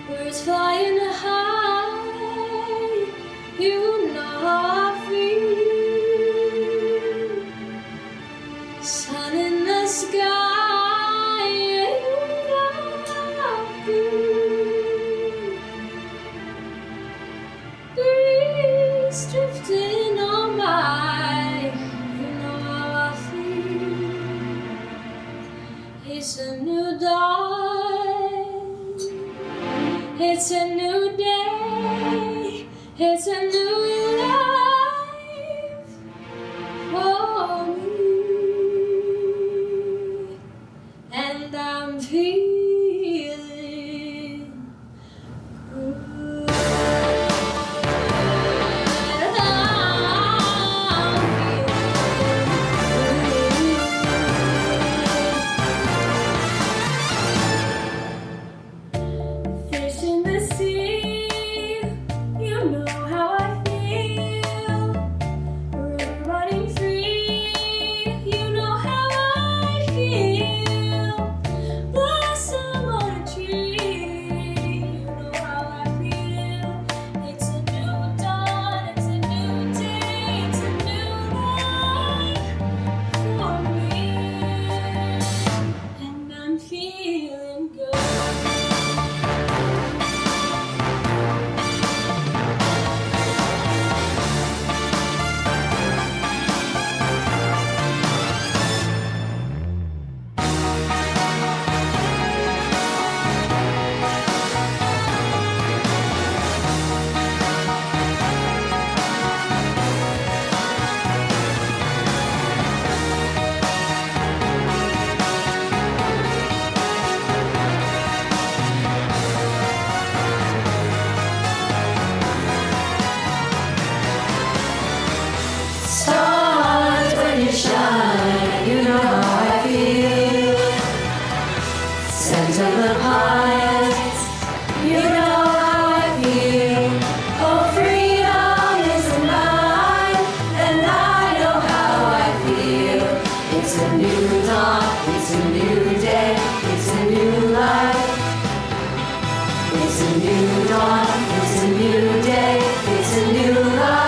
Birds flying high, you know how I feel. Sun in the sky, you know how I feel. Breeze drifting on by, you know how I feel. It's a new dawn, it's a new day, it's a new life for me, and I'm feeling good. Fish in the sea, you know how I feel. River running free, you know how I feel. Blossom on a tree, you know how I feel. It's a new dawn, it's a new day, it's a new life for me, and I'm feeling good. Stars when you shine, you know how I feel. Scent of the pines, you know how I feel. Oh, freedom is mine, and I know how I feel. It's a new dawn, it's a new day, it's a new life. It's a new dawn, it's a new day, it's a new life.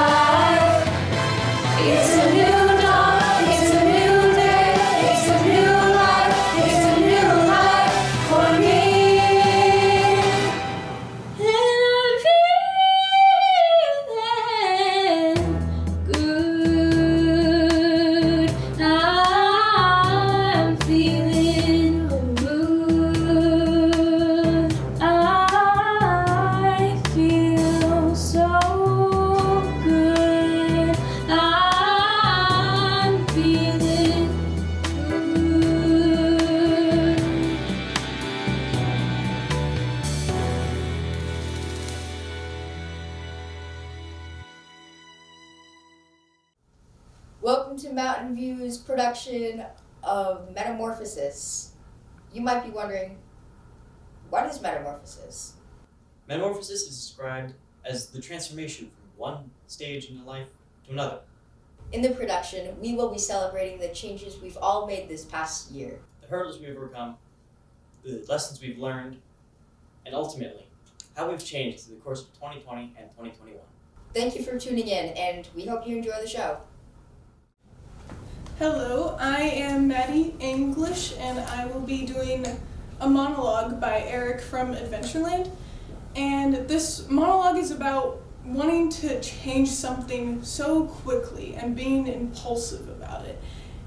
It's a new dawn, it's a new day, it's a new life, it's a new life for me. And I'm feeling good. I'm feeling good. I feel so good. I'm feeling good. Welcome to Mountain View's production of Metamorphosis. You might be wondering, what is Metamorphosis? Metamorphosis is described as the transformation from one stage in your life to another. In the production, we will be celebrating the changes we've all made this past year. The hurdles we've overcome, the lessons we've learned, and ultimately, how we've changed through the course of 2020 and 2021. Thank you for tuning in, and we hope you enjoy the show. Hello, I am Maddie English, and I will be doing a monologue by Eric from Adventureland. And this monologue is about wanting to change something so quickly and being impulsive about it.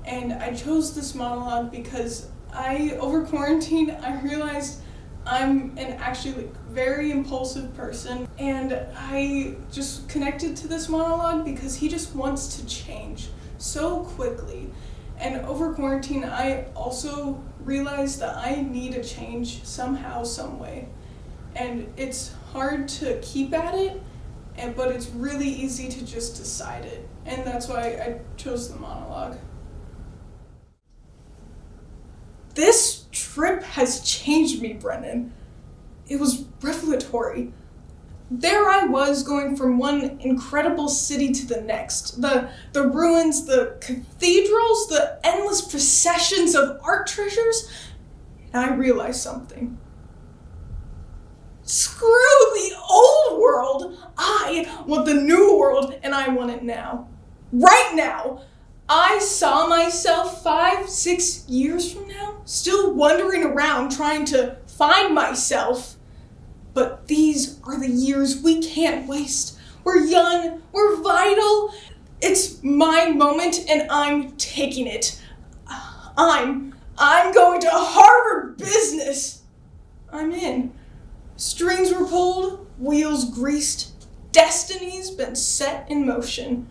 And I chose this monologue because over quarantine, I realized I'm an actually very impulsive person, and I just connected to this monologue because he just wants to change so quickly. And over quarantine, I also realized that I need a change somehow, some way. And it's hard to keep at it, but it's really easy to just decide it. And that's why I chose the monologue. This trip has changed me, Brennan. It was revelatory. There I was, going from one incredible city to the next. The ruins, the cathedrals, the endless processions of art treasures. And I realized something. Screw want the new world, and I want it now. Right now! I saw myself 5-6 years from now, still wandering around trying to find myself. But these are the years we can't waste. We're young, we're vital. It's my moment and I'm taking it. I'm going to Harvard Business. I'm in. Strings were pulled, wheels greased, destiny's been set in motion.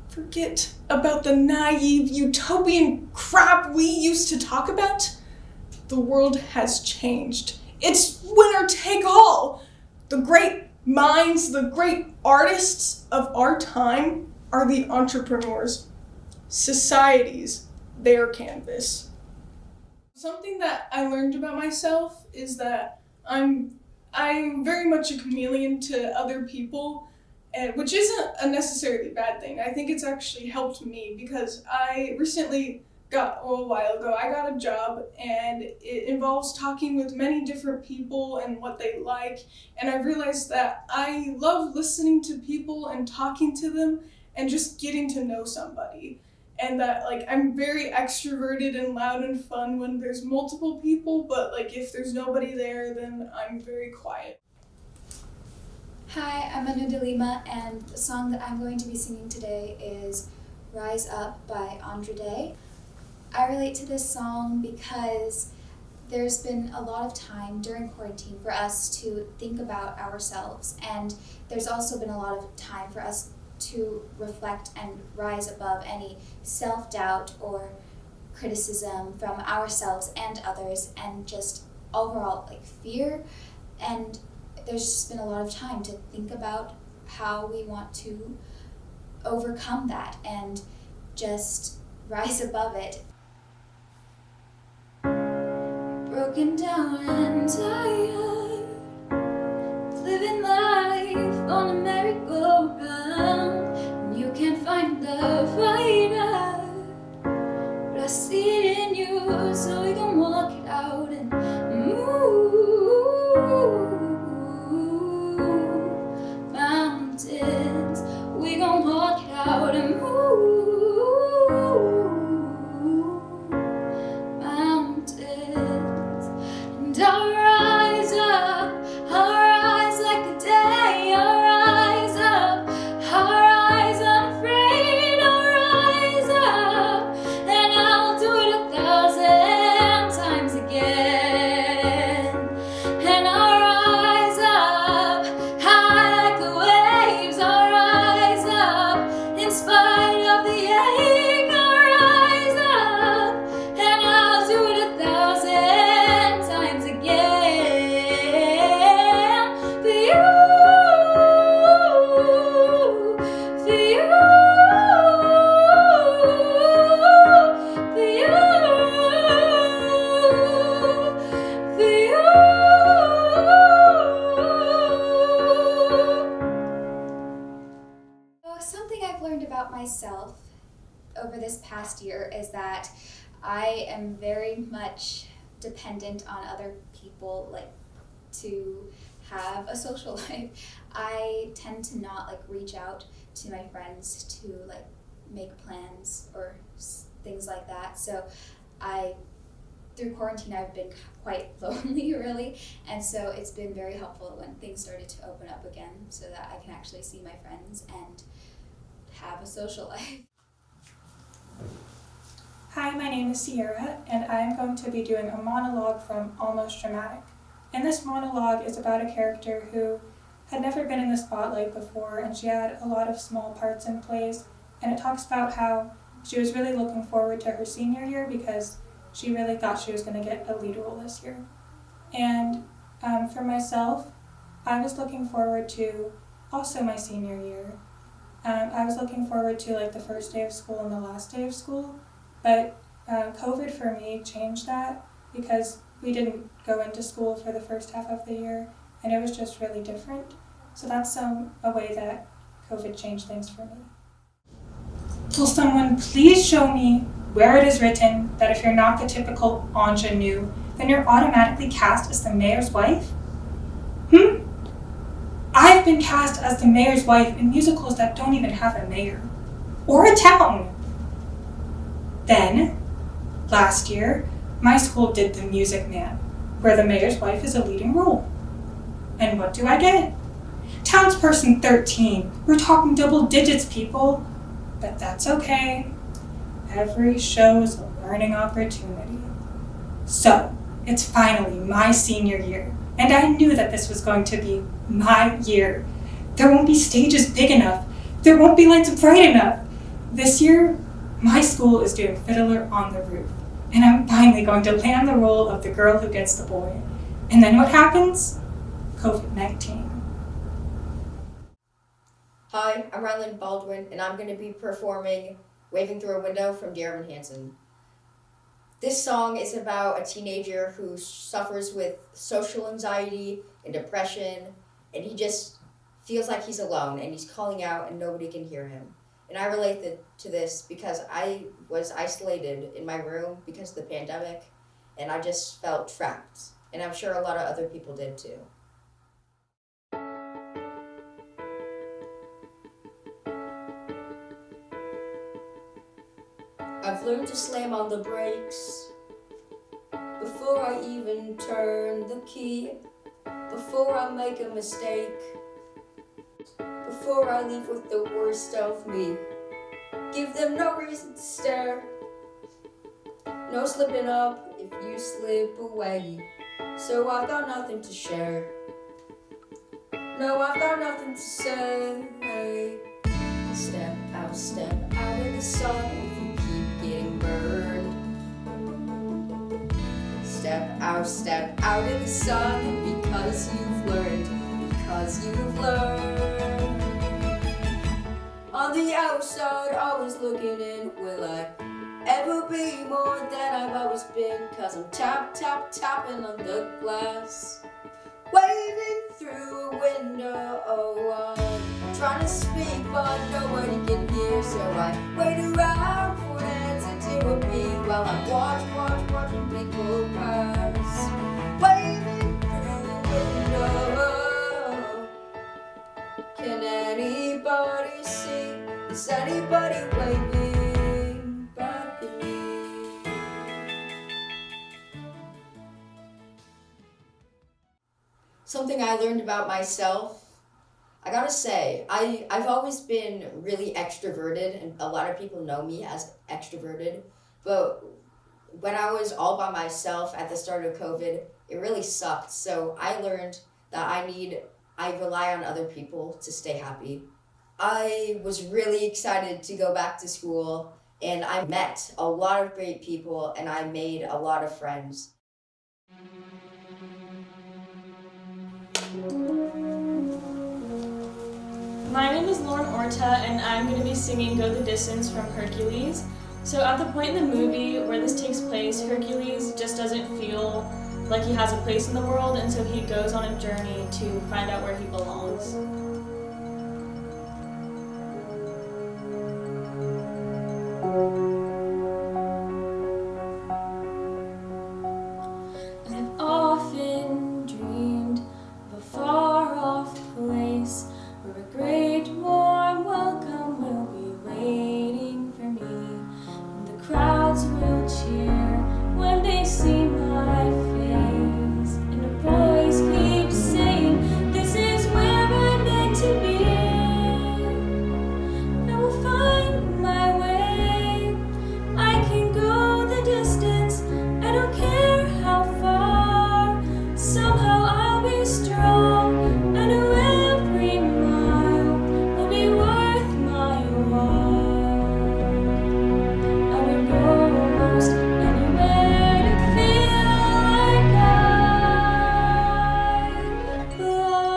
Forget about the naive utopian crap we used to talk about. The world has changed. It's winner take all. The great minds, the great artists of our time are the entrepreneurs. Society's their canvas. Something that I learned about myself is that I'm very much a chameleon to other people, which isn't a necessarily bad thing. I think it's actually helped me because I recently a while ago, I got a job and it involves talking with many different people and what they like. And I realized that I love listening to people and talking to them and just getting to know somebody. And that I'm very extroverted and loud and fun when there's multiple people, but if there's nobody there, then I'm very quiet. Hi, I'm Anu Delima, and the song that I'm going to be singing today is Rise Up by Andra. I relate to this song because there's been a lot of time during quarantine for us to think about ourselves, and there's also been a lot of time for us to reflect and rise above any self-doubt or criticism from ourselves and others, and just overall fear. And there's just been a lot of time to think about how we want to overcome that and just rise above it. Broken down and tired, living life on a merry-go-round, and you can't find the fighter, but I see it in you, so we can walk it out and move mountains. We gon' walk it out and move mountains. And I'll rise up, I'll rise like the day, I'll rise up, I'll rise unafraid, I'll rise up, and I'll do it 1,000 times again. And I'll rise up, high like the waves, I'll rise up, in spite of the ache, I'll rise up, and I'll do it 1,000 times again. For you, for you, for you, for you. Something I've learned about myself over this past year is that I am very much dependent on other people, to have a social life. I tend to not reach out to my friends to make plans or things like that. So through quarantine, I've been quite lonely, really, and so it's been very helpful when things started to open up again, so that I can actually see my friends and have a social life. Hi, my name is Sierra, and I am going to be doing a monologue from Almost Dramatic. And this monologue is about a character who had never been in the spotlight before, and she had a lot of small parts in plays, and it talks about how she was really looking forward to her senior year because she really thought she was going to get a lead role this year. And for myself, I was looking forward to also my senior year. I was looking forward to the first day of school and the last day of school, but COVID for me changed that because we didn't go into school for the first half of the year, and it was just really different. So that's a way that COVID changed things for me. Will someone please show me where it is written that if you're not the typical ingenue, then you're automatically cast as the mayor's wife? I've I've been cast as the mayor's wife in musicals that don't even have a mayor. Or a town. Then, last year, my school did The Music Man, where the mayor's wife is a leading role. And what do I get? Townsperson 13. We're talking double digits, people. But that's okay. Every show is a learning opportunity. So, it's finally my senior year, and I knew that this was going to be my year. There won't be stages big enough. There won't be lights bright enough. This year, my school is doing Fiddler on the Roof, and I'm finally going to land the role of the girl who gets the boy. And then what happens? COVID-19. Hi, I'm Ryland Baldwin, and I'm going to be performing Waving Through a Window from Dear Evan Hansen. This song is about a teenager who suffers with social anxiety and depression, and he just feels like he's alone, and he's calling out and nobody can hear him. And I relate to this because I was isolated in my room because of the pandemic, and I just felt trapped. And I'm sure a lot of other people did too. I've learned to slam on the brakes before I even turn the key, before I make a mistake, before I leave with the worst of me. Give them no reason to stare, no slipping up if you slip away. So I've got nothing to share, no, I've got nothing to say. Step out of the sun if you keep getting burned. Step out of the sun because you've learned, On the outside, always looking in, will I ever be more than I've always been? Cause I'm tapping on the glass, waving through a window. Oh, I'm trying to speak but nobody can hear, so I wait around for an answer to appear while I watching people pass, waving through the window. Can anybody see? Is anybody waving back at me? Something I learned about myself, I gotta say, I've always been really extroverted, and a lot of people know me as extroverted, but when I was all by myself at the start of COVID, it really sucked. So I learned that I rely on other people to stay happy. I was really excited to go back to school, and I met a lot of great people, and I made a lot of friends. My name is Lauren Orta, and I'm going to be singing Go the Distance from Hercules. So at the point in the movie where this takes place, Hercules just doesn't feel like he has a place in the world, and so he goes on a journey to find out where he belongs. And I've often dreamed of a far-off place where a great warm welcome will be waiting for me, and the crowds will cheer when they see my face, and the voice keeps saying, this is where I'm meant to be. I will find my way, I can go the distance, I don't care how far, somehow I'll be strong, I know every mile will be worth my while. I will go almost anywhere to feel like I belong.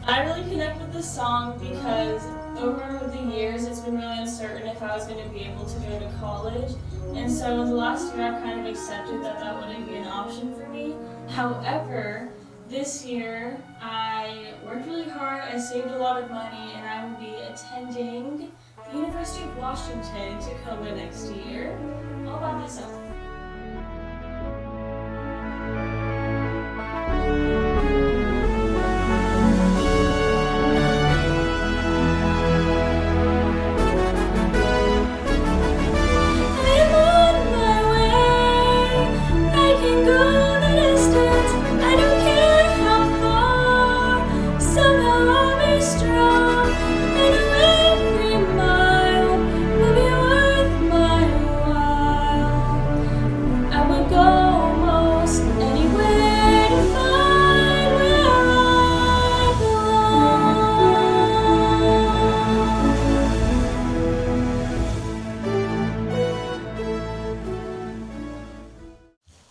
I really connect with this song because over the years it's been really uncertain if I was going to be able to go to college, and so the last year I kind of accepted that that wouldn't be an option for me. However, this year I worked really hard, I saved a lot of money, and I will be attending the University of Washington, Tacoma next year, all by myself. I'm on my way. I can go the distance. I don't care how far. Somehow I'll be strong. I know every mile will be worth my while. I would go most anywhere to find where I belong.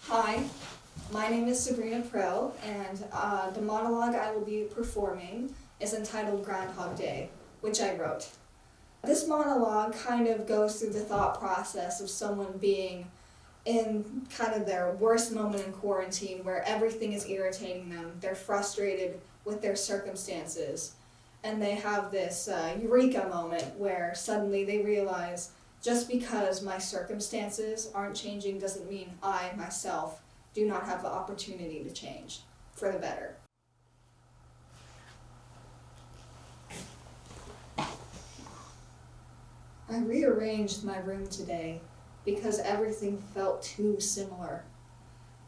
Hi, my name is Sabrina Pro, and the monologue I will be performing is entitled Groundhog Day, which I wrote. This monologue kind of goes through the thought process of someone being in kind of their worst moment in quarantine where everything is irritating them, they're frustrated with their circumstances, and they have this eureka moment where suddenly they realize just because my circumstances aren't changing doesn't mean I, myself, do not have the opportunity to change for the better. I rearranged my room today because everything felt too similar.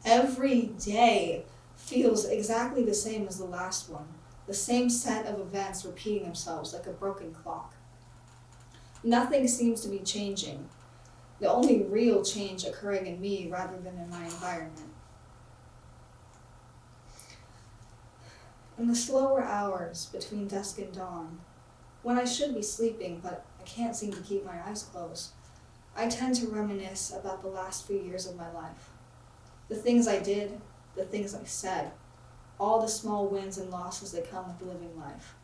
Every day feels exactly the same as the last one, the same set of events repeating themselves like a broken clock. Nothing seems to be changing, the only real change occurring in me rather than in my environment. In the slower hours between dusk and dawn, when I should be sleeping but I can't seem to keep my eyes closed, I tend to reminisce about the last few years of my life. The things I did, the things I said, all the small wins and losses that come with living life.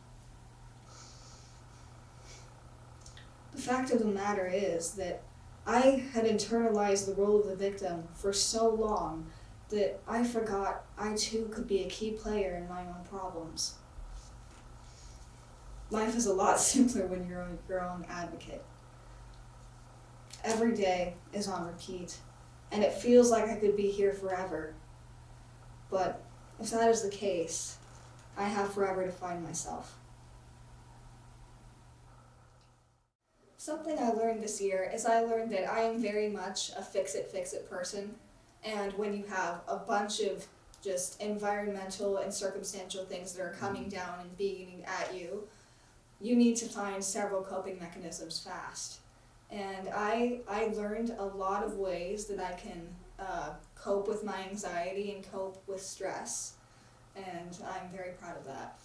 The fact of the matter is that I had internalized the role of the victim for so long that I forgot I too could be a key player in my own problems. Life is a lot simpler when you're your own advocate. Every day is on repeat, and it feels like I could be here forever. But if that is the case, I have forever to find myself. Something I learned this year is I learned that I am very much a fix-it person, and when you have a bunch of just environmental and circumstantial things that are coming down and beating at you, you need to find several coping mechanisms fast. And I learned a lot of ways that I can cope with my anxiety and cope with stress, and I'm very proud of that.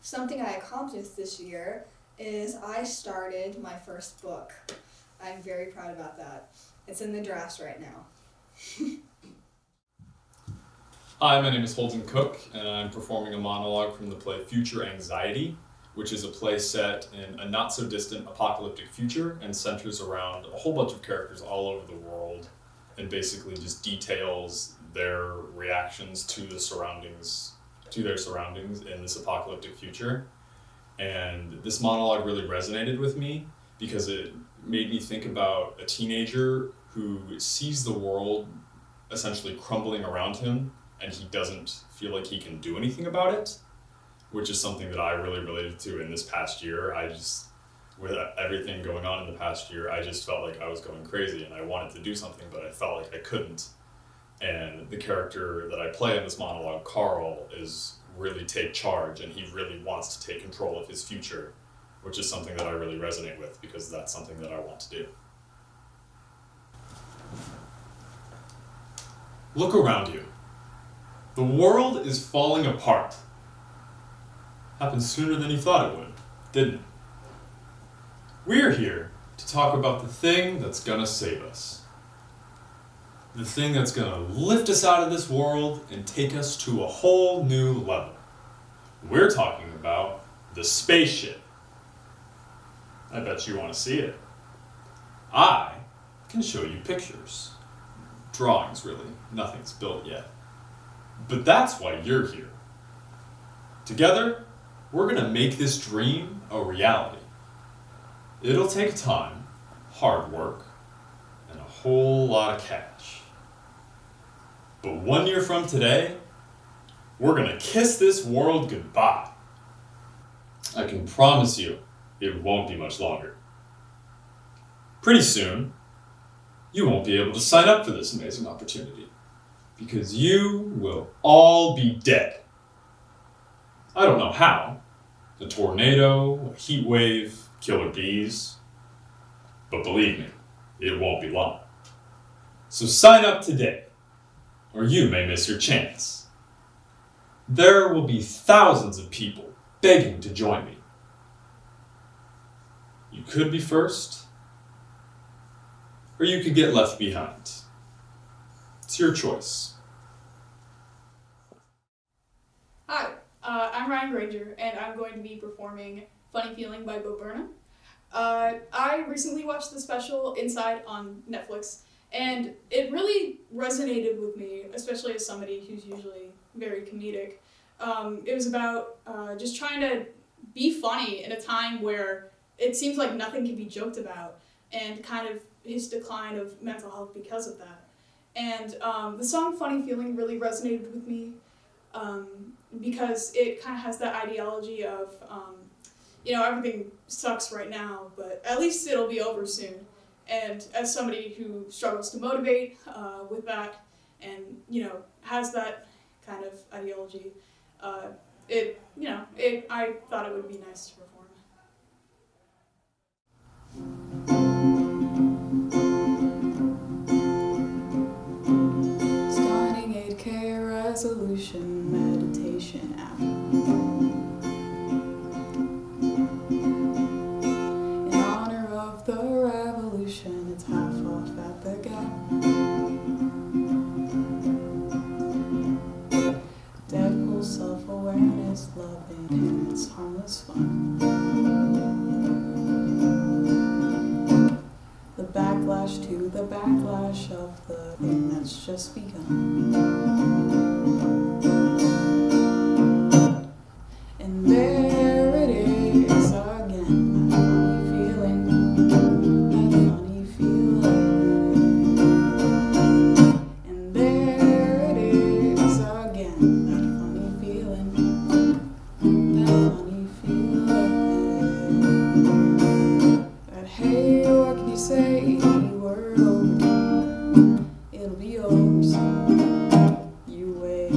Something I accomplished this year is I started my first book. I'm very proud about that. It's in the drafts right now. Hi, my name is Holden Cook, and I'm performing a monologue from the play Future Anxiety, which is a play set in a not-so-distant apocalyptic future and centers around a whole bunch of characters all over the world and basically just details their reactions to their surroundings in this apocalyptic future. And this monologue really resonated with me because it made me think about a teenager who sees the world essentially crumbling around him and he doesn't feel like he can do anything about it, which is something that I really related to in this past year. With everything going on in the past year, I just felt like I was going crazy and I wanted to do something, but I felt like I couldn't. And the character that I play in this monologue, Carl, is really take charge and he really wants to take control of his future, which is something that I really resonate with because that's something that I want to do. Look around you. The world is falling apart. Happened sooner than you thought it would, didn't it? We're here to talk about the thing that's gonna save us. The thing that's gonna lift us out of this world and take us to a whole new level. We're talking about the spaceship. I bet you want to see it. I can show you pictures. Drawings, really. Nothing's built yet. But that's why you're here. Together, we're gonna make this dream a reality. It'll take time, hard work, and a whole lot of cash. But 1 year from today, we're gonna kiss this world goodbye. I can promise you, it won't be much longer. Pretty soon, you won't be able to sign up for this amazing opportunity because you will all be dead. I don't know how. A tornado, a heat wave, killer bees. But believe me, it won't be long. So sign up today, or you may miss your chance. There will be thousands of people begging to join me. You could be first, or you could get left behind. It's your choice. Hi, I'm Ryan Granger, and I'm going to be performing Funny Feeling by Burnham. I recently watched the special Inside on Netflix, and it really resonated with me, especially as somebody who's usually very comedic. It was about just trying to be funny in a time where it seems like nothing can be joked about, and kind of his decline of mental health because of that. And the song Funny Feeling really resonated with me because it kind of has that ideology of, everything sucks right now, but at least it'll be over soon. And as somebody who struggles to motivate with that and, has that kind of ideology, I thought it would be nice to perform. Starting 8K resolution meditation app. In honor of the revolution, it's half off at the Gap. Deadpool self-awareness, loving, and it's harmless fun. The backlash to the backlash of the thing that's just begun. And there it is again, that funny feeling. And there it is again, that funny feeling. That hey, what can you say? Any word over, it'll be yours. You wait.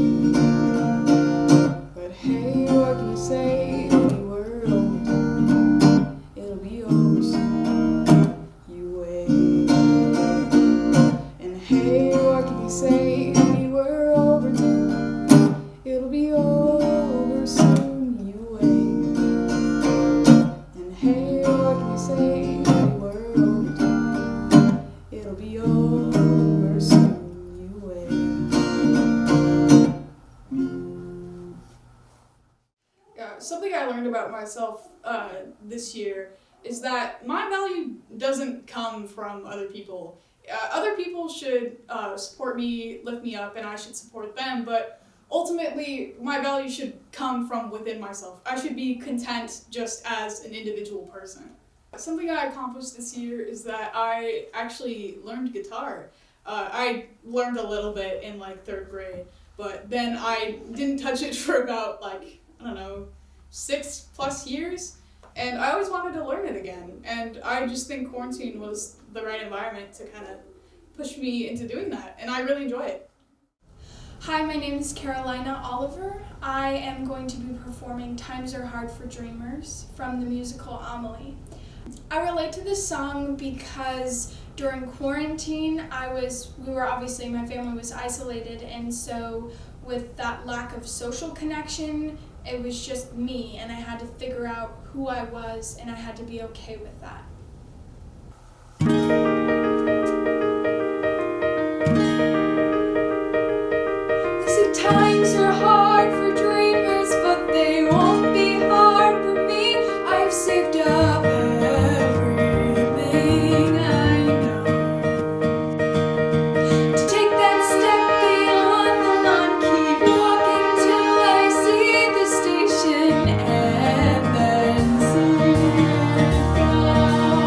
But hey, what can you say? Any word over, it'll be yours. You wait. And hey, what can you say? Any word over to, it'll be over soon. You wait. And hey, what can you say? Any word over to, it'll be over soon. You wait. Something I learned about myself this year is that my value doesn't come from other people. Other people should support me, lift me up, and I should support them, but ultimately my value should come from within myself. I should be content just as an individual person. Something I accomplished this year is that I actually learned guitar. I learned a little bit in like 3rd grade, but then I didn't touch it for about 6+ years, and I always wanted to learn it again, and I just think quarantine was the right environment to kind of push me into doing that, and I really enjoy it. Hi, my name is Carolina Oliver. I am going to be performing Times Are Hard for Dreamers from the musical Amelie. I relate to this song because during quarantine, my family was isolated, and so with that lack of social connection, it was just me, and I had to figure out who I was, and I had to be okay with that. Times are hard for dreamers, but they won't be hard for me. I've saved up everything I know to take that step beyond the line. Keep walking till I see the station, and then zoom out.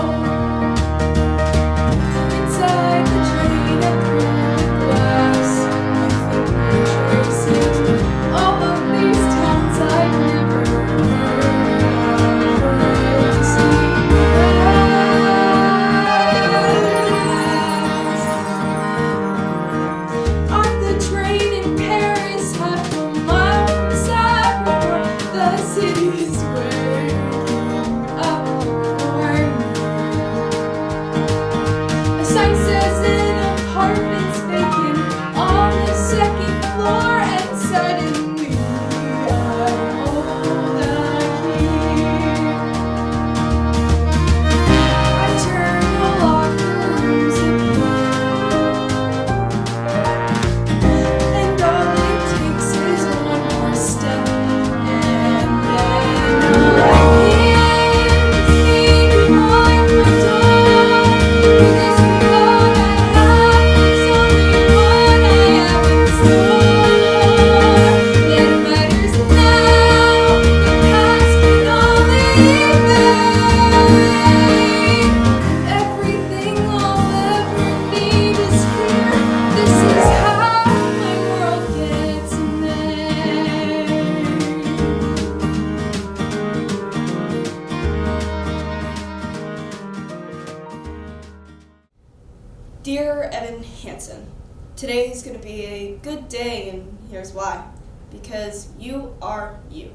Dear Evan Hansen, today is going to be a good day, and here's why. Because you are you.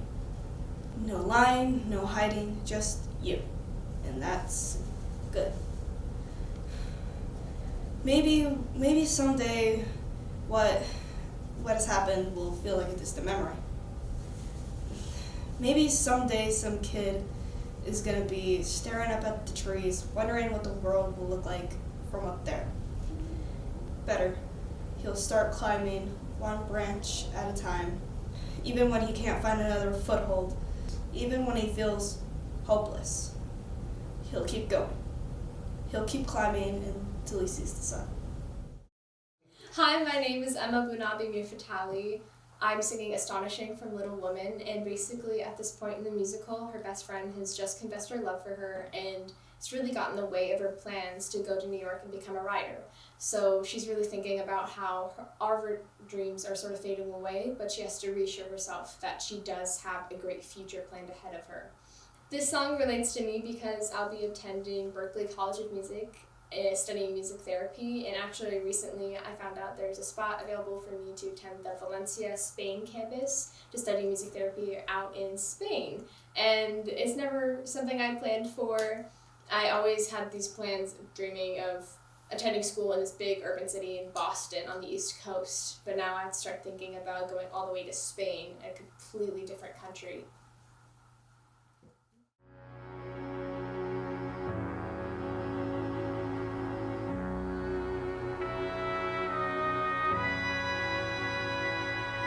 No lying, no hiding, just you. And that's good. Maybe someday what has happened will feel like a distant memory. Maybe someday some kid is going to be staring up at the trees, wondering what the world will look like from up there. Better, he'll start climbing one branch at a time, even when he can't find another foothold, even when he feels hopeless. He'll keep going. He'll keep climbing until he sees the sun. Hi, my name is Emma Bunabi Mufatali. I'm singing Astonishing from Little Woman, and basically at this point in the musical, her best friend has just confessed her love for her, and it's really gotten in the way of her plans to go to New York and become a writer. So she's really thinking about how her dreams are sort of fading away, but she has to reassure herself that she does have a great future planned ahead of her. This song relates to me because I'll be attending Berklee College of Music, studying music therapy, and actually recently I found out there's a spot available for me to attend the Valencia, Spain campus to study music therapy out in Spain. And it's never something I planned for. I always had these plans dreaming of attending school in this big urban city in Boston on the East Coast, but now I'd start thinking about going all the way to Spain, a completely different country.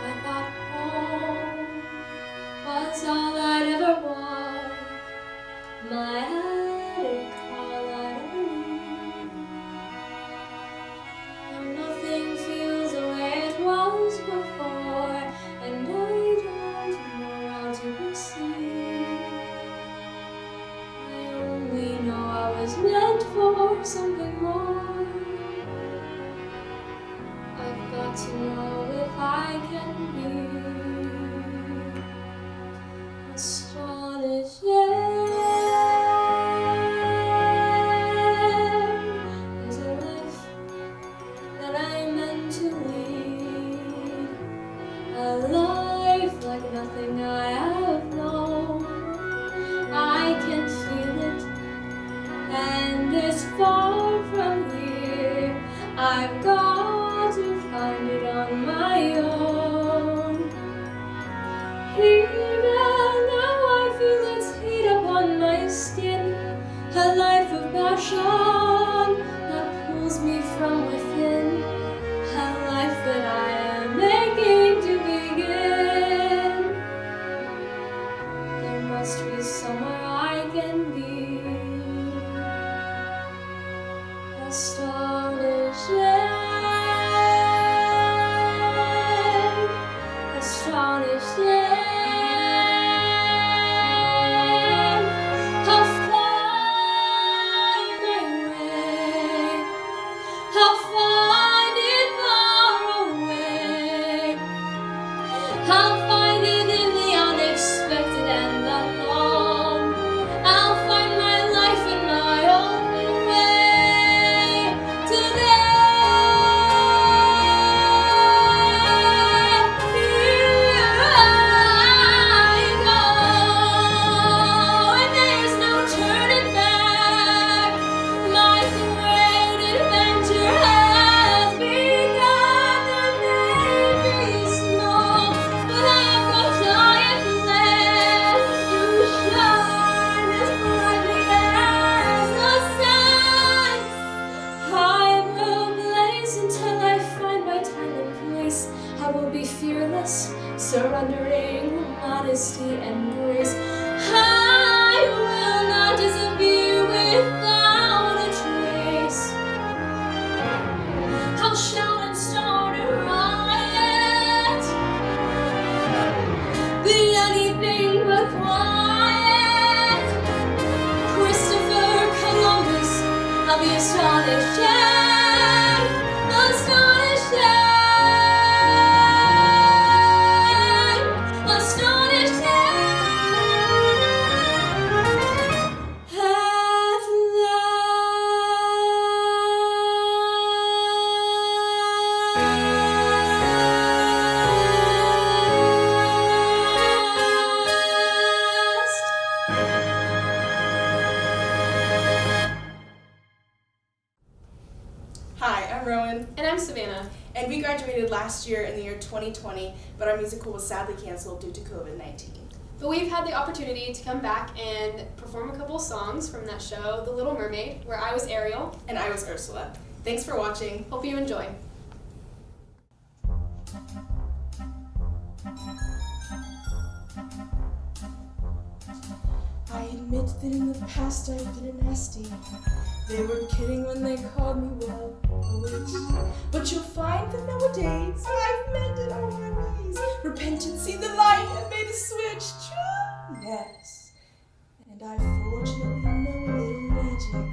I thought home was all I'd ever want. My attic, all I'd ever need. Now nothing feels the way it was before, and I don't know how to proceed. I only know I was meant for something more. I've got to know if I can be astonished. There's a life that I'm meant to lead, a life like nothing I have known. I can feel it, and it's far from here. I've got to find it on my own. Even now I feel its heat upon my skin, a life of passion that pulls me from within, a life that I am making to begin. There must be somewhere I can be astonishing. Surrendering modesty and grace, I will not disappear without a trace. I'll shout and start a riot, be anything but quiet. Christopher Columbus, I'll be astonished, astonished. I'm Rowan. And I'm Savannah. And we graduated last year in the year 2020, but our musical was sadly canceled due to COVID-19. But we've had the opportunity to come back and perform a couple songs from that show, The Little Mermaid, where I was Ariel. And I was Ursula. Thanks for watching. Hope you enjoy. I admit that in the past I've been a nasty. They were kidding when they called me, well, a witch. But you'll find that nowadays I've mended all my ways. Repentance seen the light and made a switch. True, yes. And I fortunately know a little magic.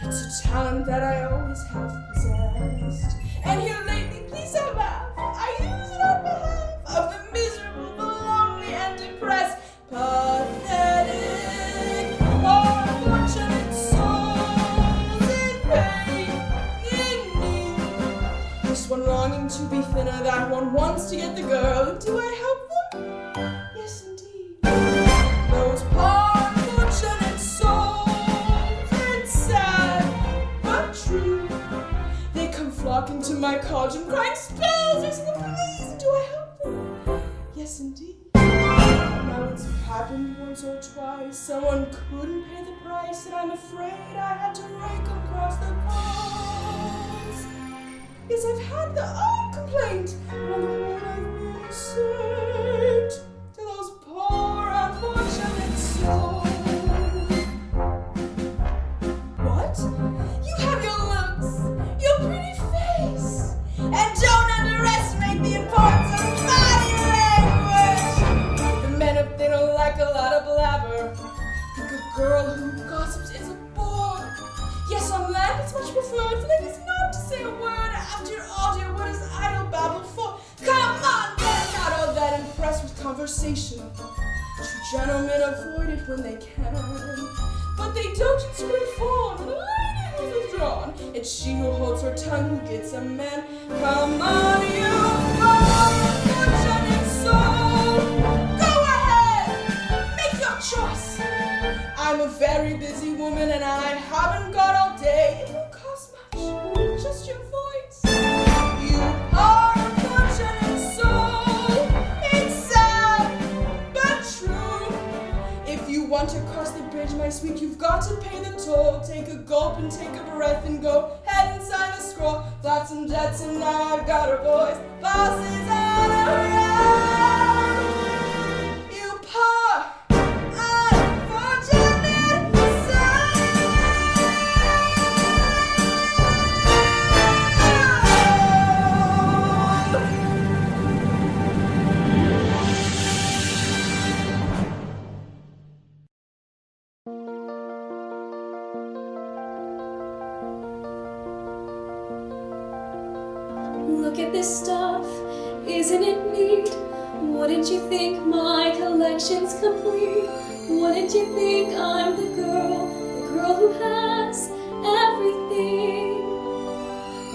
It's a talent that I always have possessed. And here lately, please don't laugh, I use it on behalf of the miserable, the lonely, and depressed. Pathetic, unfortunate souls in pain, in need. This one longing to be thinner, that one wants to get the girl. Do I help them? Yes, indeed. Those poor unfortunate souls, it's sad but true. They come flocking to my cauldron, crying spells, there's the police. Do I help them? Yes, indeed. Now it's happened once or twice. Someone couldn't pay the price, and I'm afraid I had to rake across the coals. Yes, I've had the odd complaint, but on the whole I've been saved to those poor unfortunate souls. What? You have your looks, your pretty face, and don't underestimate the importance of body language. The men up there don't like a lot of blabber. Think a girl who gossips is a bore. Yes, on land it's much preferred for ladies not to say a word. After all, dear, what is idle babble for? Come on, get not all that impressed with conversation. True gentlemen avoid it when they can, but they don't in spring fawn when a lady who's withdrawn. It's she who holds her tongue who gets a man. Come on, you unfortunate soul, go ahead, make your choice. I'm a very busy woman and I haven't got all day. It won't cost much, just your voice. You are unfortunate soul, it's sad but true. If you want to cross the bridge, my sweet, you've got to pay the toll. Take a gulp and take a breath and go head inside the scroll. Flots and jets and now I've got her voice. Bosses on around. You poor unfortunate soul. Look at this stuff, isn't it neat? Wouldn't you think my collection's complete? Wouldn't you think I'm the girl who has everything?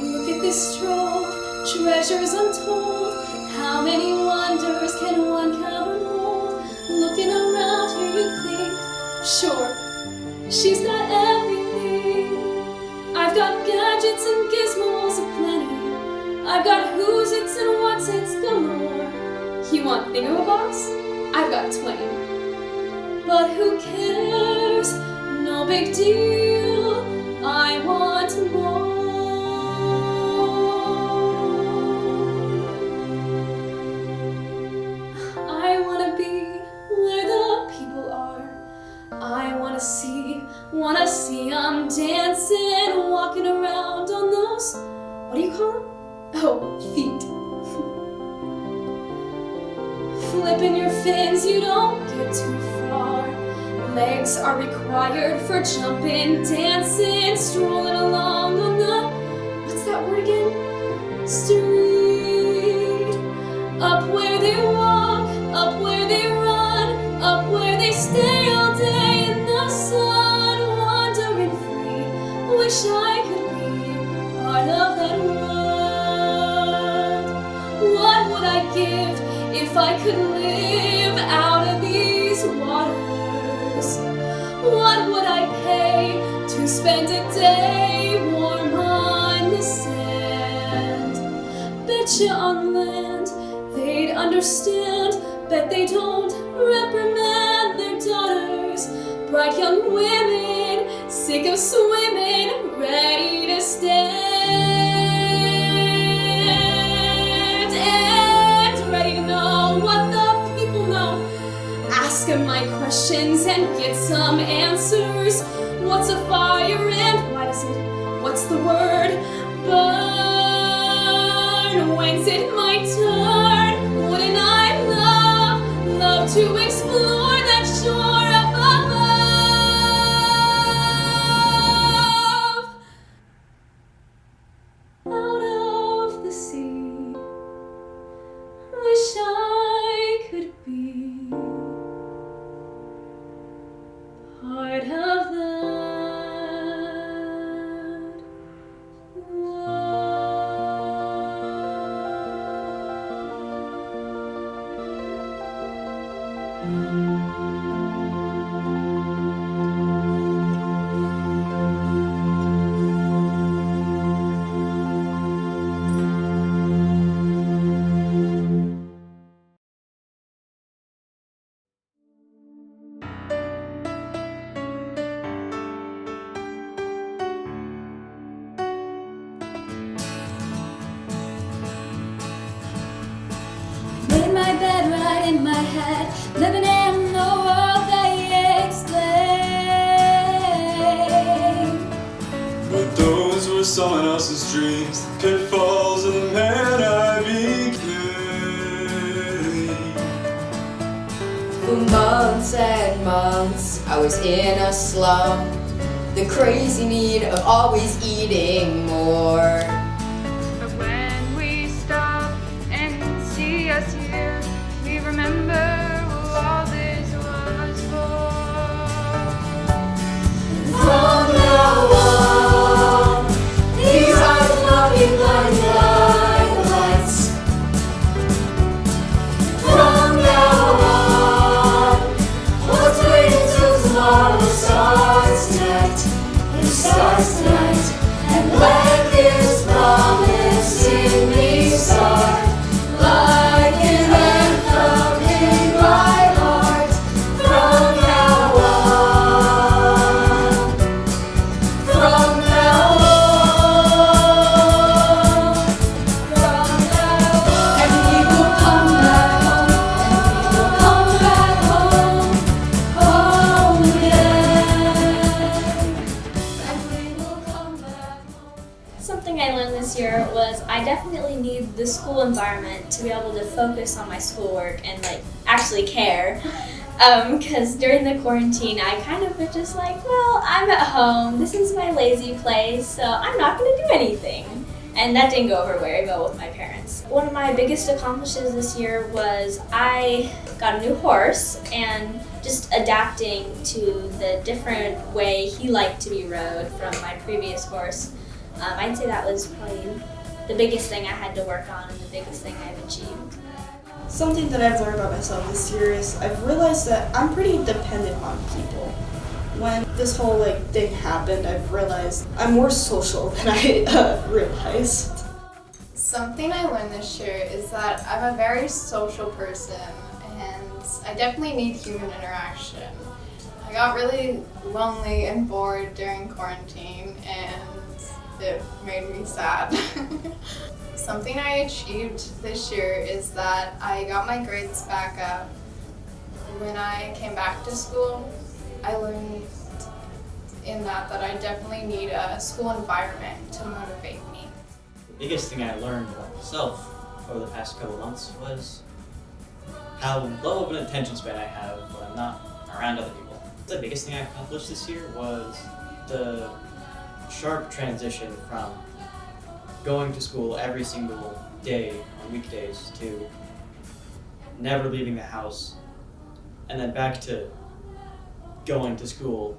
Look at this trove, treasures untold. How many wonders can one cavern hold? Looking around here you'd think, sure, she's got everything. I've got gadgets and gizmos aplenty. I've got who's its and what's its galore. You want thingamabobs? I've got 20. But who cares? No big deal. I want more. I wanna be where the people are. I wanna see I'm dancing, walking around on those, what do you call them? Oh, feet. Flipping your fins, you don't get too far. Legs are required for jumping, dancing, strolling along on the, what's that word again? Street. Up where they walk, up where they run, up where they stay all day in the sun, wandering free. Wish I could be part of that world. What would I give if I could live out of these waters? What would I pay to spend a day warm on the sand? you on land, they'd understand. Bet they don't reprimand their daughters. Bright young women, sick of swimming, ready to stand. And ready to know what the people know. Ask them my questions and get some answers. What's a fire and why does it? What's the word? Burn. When's it my turn? Wouldn't I love to explore that shore up above? Out of the sea, wish I could be part of that made my bed right in my head, living in the world they explain. But those were someone else's dreams, pitfalls of the man I became. For months and months, I was in a slump. The crazy need of always eating more. But when we stop and see us here, we remember who all this was for. From now on, these eyes looking like lights. From now on, what's waiting till tomorrow starts tonight? It starts tonight, and let this promise in me start. Like an anthem in my heart. From now on. From now on. From now on. And we will come back home. And we will come back home. Home, yeah. And we will come back home. Something I learned this year was I definitely need the school environment to be able to focus on my schoolwork and like actually care. Because during the quarantine, I kind of was just like, well, I'm at home. This is my lazy place, so I'm not going to do anything. And that didn't go over very well with my parents. One of my biggest accomplishments this year was I got a new horse and just adapting to the different way he liked to be rode from my previous horse. I'd say that was probably the biggest thing I had to work on and the biggest thing I've achieved. Something that I've learned about myself this year is I've realized that I'm pretty dependent on people. When this whole thing happened, I've realized I'm more social than I realized. Something I learned this year is that I'm a very social person and I definitely need human interaction. I got really lonely and bored during quarantine and it made me sad. Something I achieved this year is that I got my grades back up. When I came back to school, I learned in that I definitely need a school environment to motivate me. The biggest thing I learned about myself over the past couple months was how low of an attention span I have when I'm not around other people. The biggest thing I accomplished this year was the sharp transition from going to school every single day on weekdays to never leaving the house, and then back to going to school